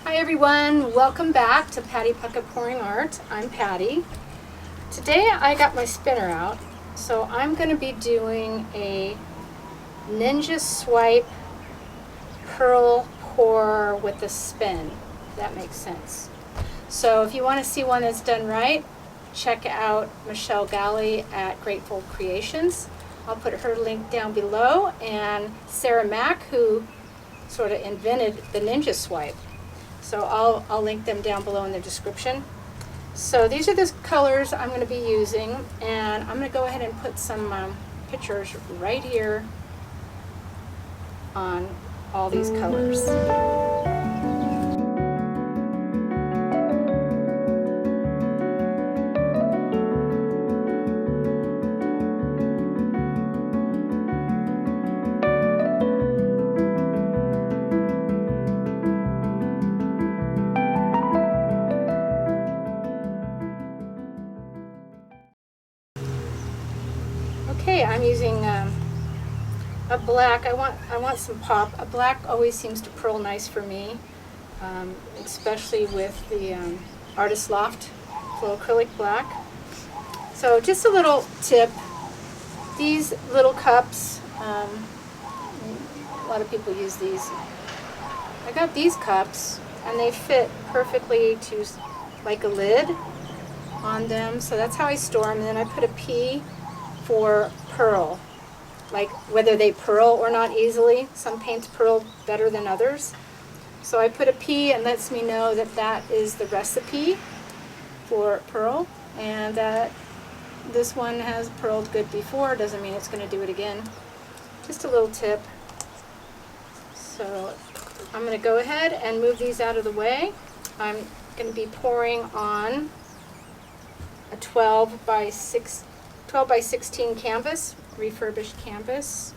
Hi everyone, welcome back to Patty Puckett Pouring Art. I'm Patty. Today I got my spinner out, so I'm going to be doing a ninja swipe pearl pour with a spin, if that makes sense. So if you want to see one that's done right, check out Michelle Galley at Grateful Creations. I'll put her link down below, and Sarah Mack, who sort of invented the ninja swipe. So I'll link them down below in the description. So these are the colors I'm going to be using, and I'm going to go ahead and put some pictures right here on all these colors. Okay, I'm using a black. I want some pop. A black always seems to pearl nice for me, especially with the Artist Loft Flow acrylic black. So just a little tip. These little cups, a lot of people use these. I got these cups, and they fit perfectly to like a lid on them. So that's how I store them. And then I put a P for pearl, like whether they pearl or not easily. Some paints pearl better than others. So I put a P, and lets me know that that is the recipe for pearl, and that this one has pearled good before. Doesn't mean it's going to do it again. Just a little tip. So I'm going to go ahead and move these out of the way. I'm going to be pouring on a 12 by 16 canvas, refurbished canvas.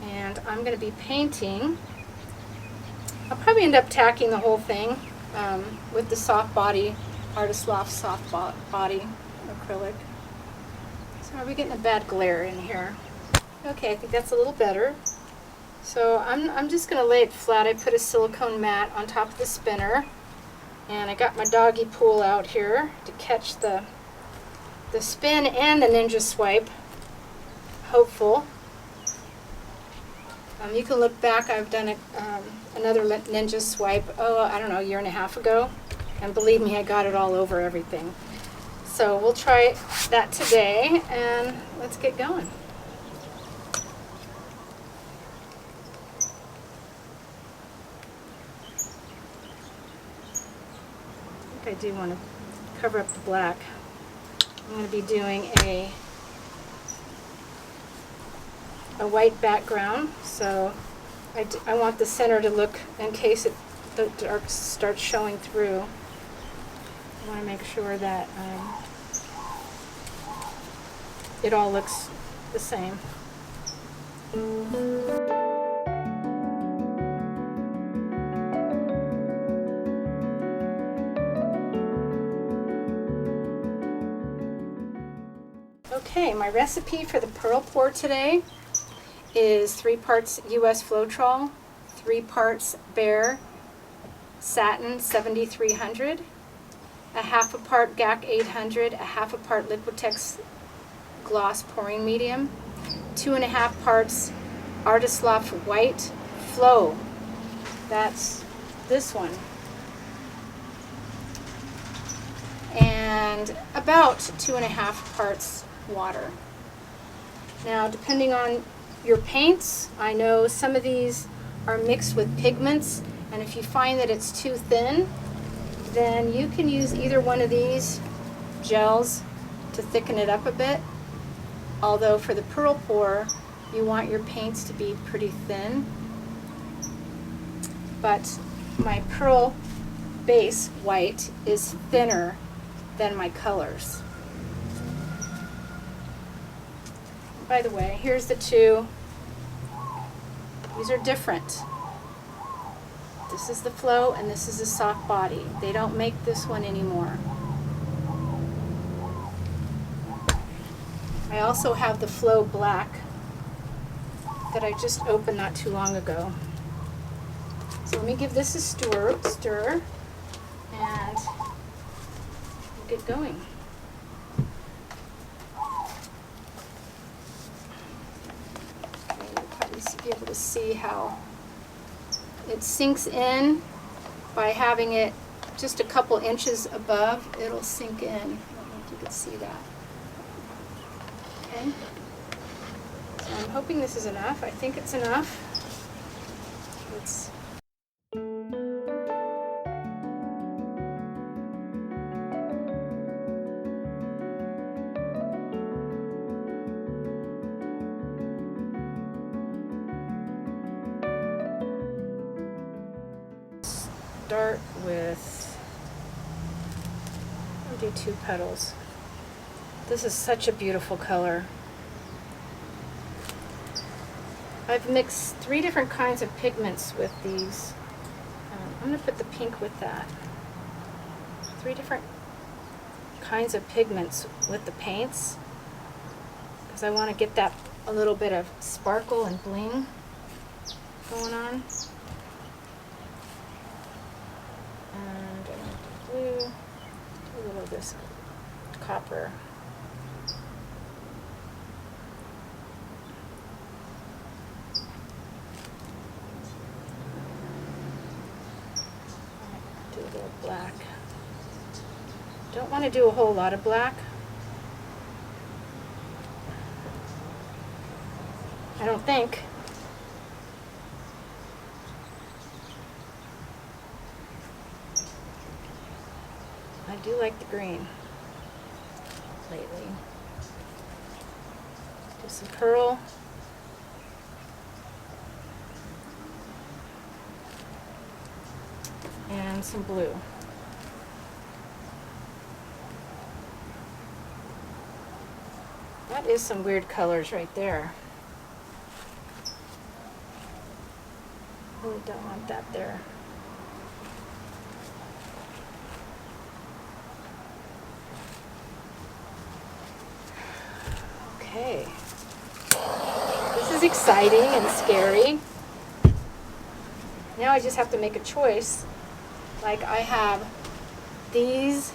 And I'm going to be painting. I'll probably end up tacking the whole thing with the soft body, Artist Loft soft body acrylic. So are we getting a bad glare in here? Okay, I think that's a little better. So I'm just going to lay it flat. I put a silicone mat on top of the spinner. And I got my doggy pool out here to catch the spin and the ninja swipe. Hopeful. You can look back. I've done another ninja swipe, I don't know, a year and a half ago. And believe me, I got it all over everything. So we'll try that today, and let's get going. I do want to cover up the black. I'm going to be doing a white background, so I want the center to look, in case the dark starts showing through, I want to make sure that it all looks the same. Okay, my recipe for the pearl pour today is 3 parts US Floetrol, 3 parts Behr Satin 7300, a half a part GAC 800, a half a part Liquitex gloss pouring medium, 2.5 parts Artist Loft White Flow. That's this one. And about 2.5 parts water. Now, depending on your paints, I know some of these are mixed with pigments, and if you find that it's too thin, then you can use either one of these gels to thicken it up a bit. Although for the pearl pour, you want your paints to be pretty thin. But my pearl base white is thinner than my colors. By the way, here's the two. These are different. This is the flow, and this is the soft body. They don't make this one anymore. I also have the flow black that I just opened not too long ago. So let me give this a stir, and we'll get going. Okay, you'll probably be able to see how it sinks in by having it just a couple inches above. It'll sink in. I don't know if you can see that. Okay. So I'm hoping this is enough. I think it's enough. Let's start with, I'll do 2 petals. This is such a beautiful color. I've mixed 3 different kinds of pigments with these. I'm going to put the pink with that. 3 different kinds of pigments with the paints because I want to get that a little bit of sparkle and bling going on. And I want the blue, do a little of this copper. Do a little black. Don't want to do a whole lot of black. I don't think. I do like the green lately. Do some pearl. And some blue. That is some weird colors right there. Really don't want that there. Okay. This is exciting and scary. Now I just have to make a choice. Like I have these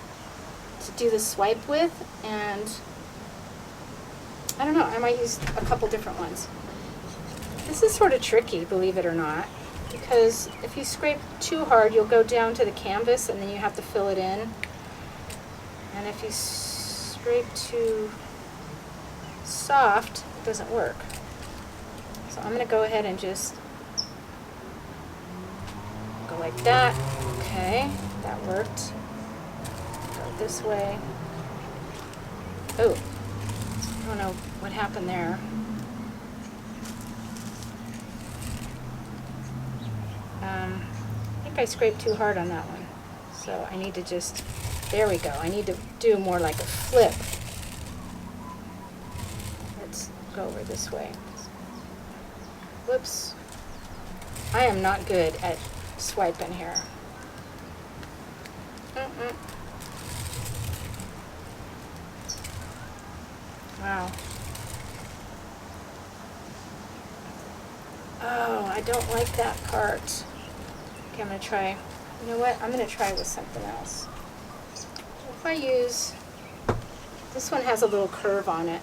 to do the swipe with, and I don't know, I might use a couple different ones. This is sort of tricky, believe it or not, because if you scrape too hard, you'll go down to the canvas and then you have to fill it in. And if you scrape too soft, it doesn't work. So I'm going to go ahead and just go like that. Okay, that worked. Go this way. Oh, I don't know what happened there. I think I scraped too hard on that one. So I need to just, there we go. I need to do more like a flip. Let's go over this way. Whoops. I am not good at swiping here. Wow. Oh, I don't like that part. Okay, I'm going to try, you know what? I'm going to try with something else. If I use, this one has a little curve on it.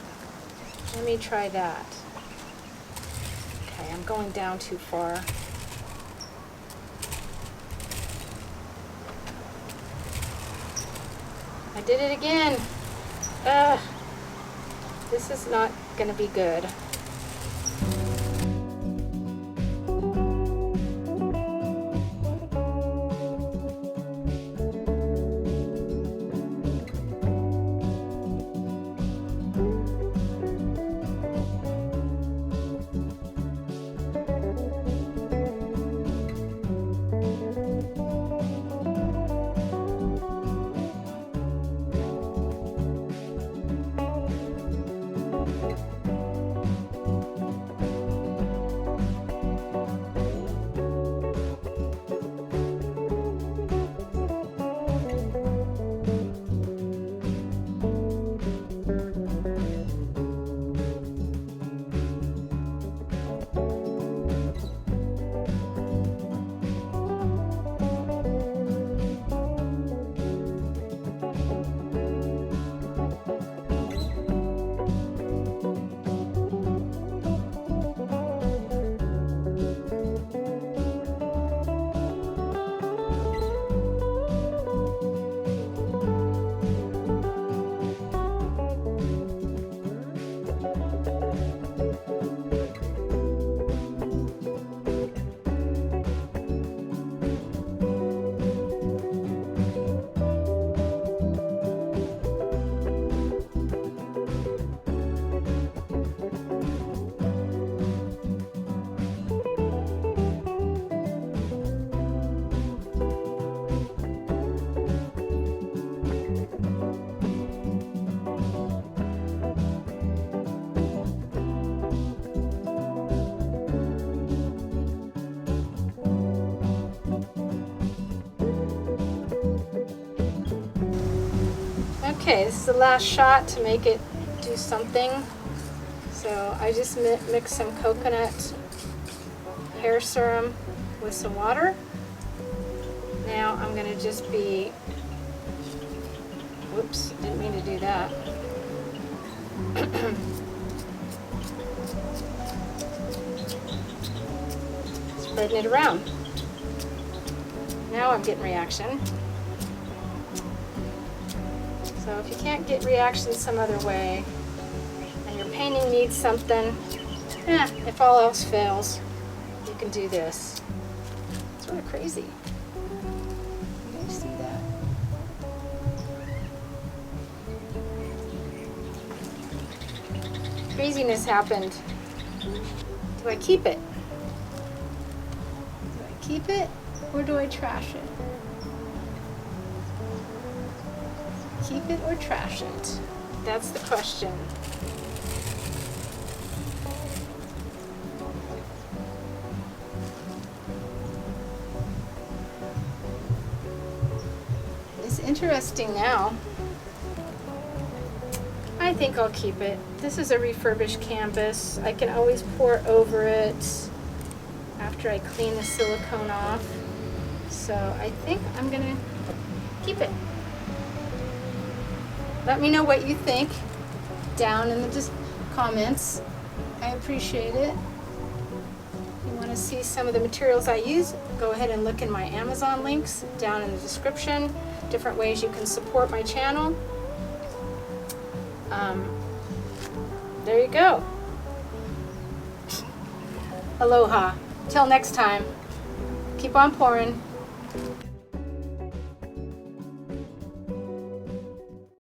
Let me try that. Okay, I'm going down too far. I did it again. This is not going to be good. Okay, this is the last shot to make it do something. So I just mixed some coconut hair serum with some water. Now I'm going to just be, whoops, didn't mean to do that. Spreading it around. Now I'm getting reaction. So if you can't get reaction some other way, and your painting needs something, if all else fails, you can do this. It's sort of crazy. You guys see that? Craziness happened. Do I keep it? Do I keep it or do I trash it? Keep it or trash it? That's the question. It's interesting now. I think I'll keep it. This is a refurbished canvas. I can always pour over it after I clean the silicone off. So I think I'm gonna keep it. Let me know what you think down in the comments. I appreciate it. If you want to see some of the materials I use, go ahead and look in my Amazon links down in the description. Different ways you can support my channel. There you go. Aloha. Till next time. Keep on pouring.